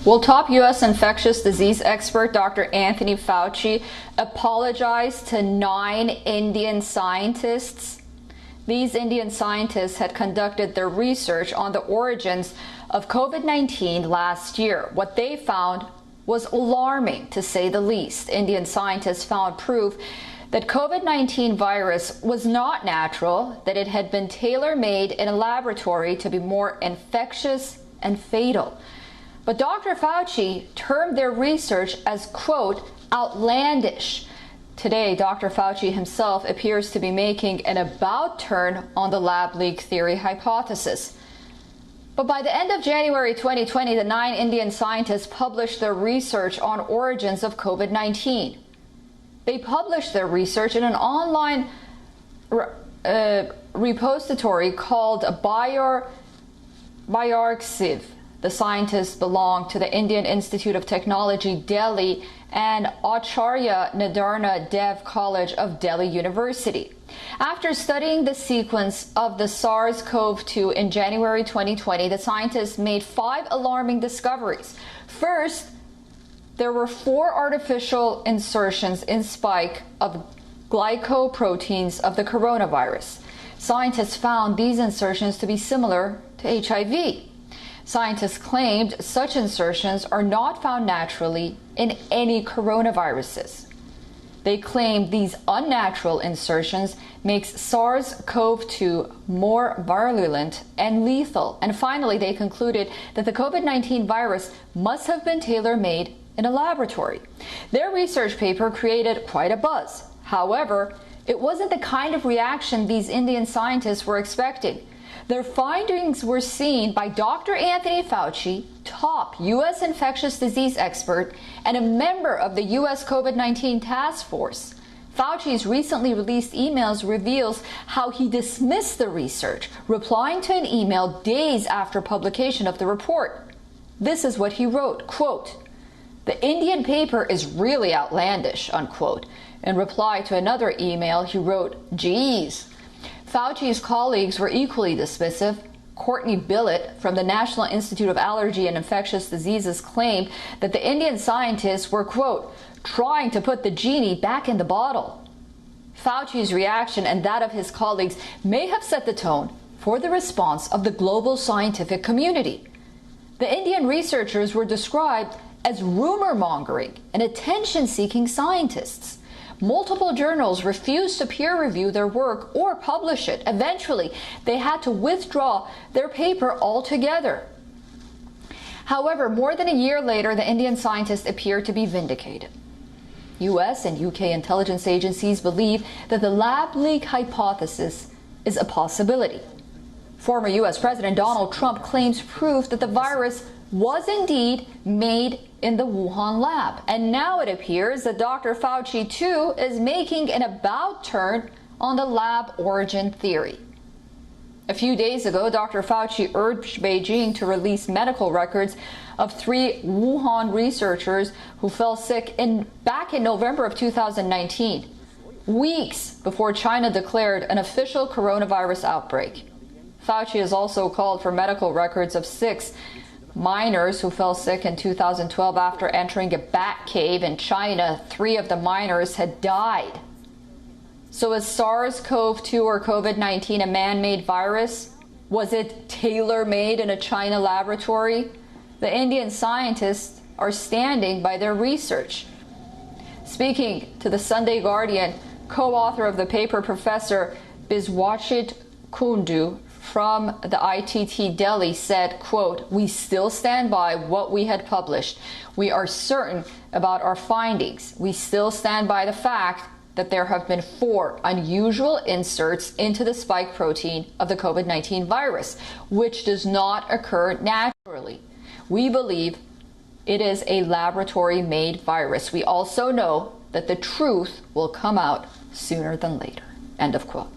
Will top U.S. infectious disease expert Dr. Anthony Fauci apologize to 9 Indian scientists? These Indian scientists had conducted their research on the origins of COVID-19 last year. What they found was alarming, to say the least. Indian scientists found proof that COVID-19 virus was not natural, that it had been tailor-made in a laboratory to be more infectious and fatal. But Dr. Fauci termed their research as, quote, outlandish. Today, Dr. Fauci himself appears to be making an about turn on the lab leak theory hypothesis. But by the end of January 2020, the 9 Indian scientists published their research on origins of COVID-19. They published their research in an online repository called BioArxiv. The scientists belong to the Indian Institute of Technology, Delhi, and Acharya Nadarna Dev College of Delhi University. After studying the sequence of the SARS-CoV-2 in January 2020, the scientists made 5 alarming discoveries. First, there were 4 artificial insertions in spike of glycoproteins of the coronavirus. Scientists found these insertions to be similar to HIV. Scientists claimed such insertions are not found naturally in any coronaviruses. They claimed these unnatural insertions makes SARS-CoV-2 more virulent and lethal. And finally, they concluded that the COVID-19 virus must have been tailor-made in a laboratory. Their research paper created quite a buzz. However, it wasn't the kind of reaction these Indian scientists were expecting. Their findings were seen by Dr. Anthony Fauci, top U.S. infectious disease expert and a member of the U.S. COVID-19 task force. Fauci's recently released emails reveals how he dismissed the research, replying to an email days after publication of the report. This is what he wrote, quote, "The Indian paper is really outlandish," unquote. In reply to another email, he wrote, "Geez." Fauci's colleagues were equally dismissive. Courtney Billett from the National Institute of Allergy and Infectious Diseases claimed that the Indian scientists were, quote, trying to put the genie back in the bottle. Fauci's reaction and that of his colleagues may have set the tone for the response of the global scientific community. The Indian researchers were described as rumor-mongering and attention-seeking scientists. Multiple journals refused to peer review their work or publish it. Eventually, they had to withdraw their paper altogether. However, more than a year later, the Indian scientists appear to be vindicated. U.S. and U.K. intelligence agencies believe that the lab leak hypothesis is a possibility. Former U.S. President Donald Trump claims proof that the virus was indeed made in the Wuhan lab. And now it appears that Dr. Fauci, too, is making an about turn on the lab origin theory. A few days ago, Dr. Fauci urged Beijing to release medical records of 3 Wuhan researchers who fell sick back in November of 2019, weeks before China declared an official coronavirus outbreak. Fauci has also called for medical records of 6 miners who fell sick in 2012 after entering a bat cave in China. 3 of the miners had died. So is SARS-CoV-2 or COVID-19 a man-made virus? Was it tailor-made in a China laboratory? The Indian scientists are standing by their research. Speaking to the Sunday Guardian, co-author of the paper, Professor Biswachit Kundu from the ITT Delhi said, quote, "We still stand by what we had published. We are certain about our findings. We still stand by the fact that there have been 4 unusual inserts into the spike protein of the COVID-19 virus, which does not occur naturally. We believe it is a laboratory-made virus. We also know that the truth will come out sooner than later." End of quote.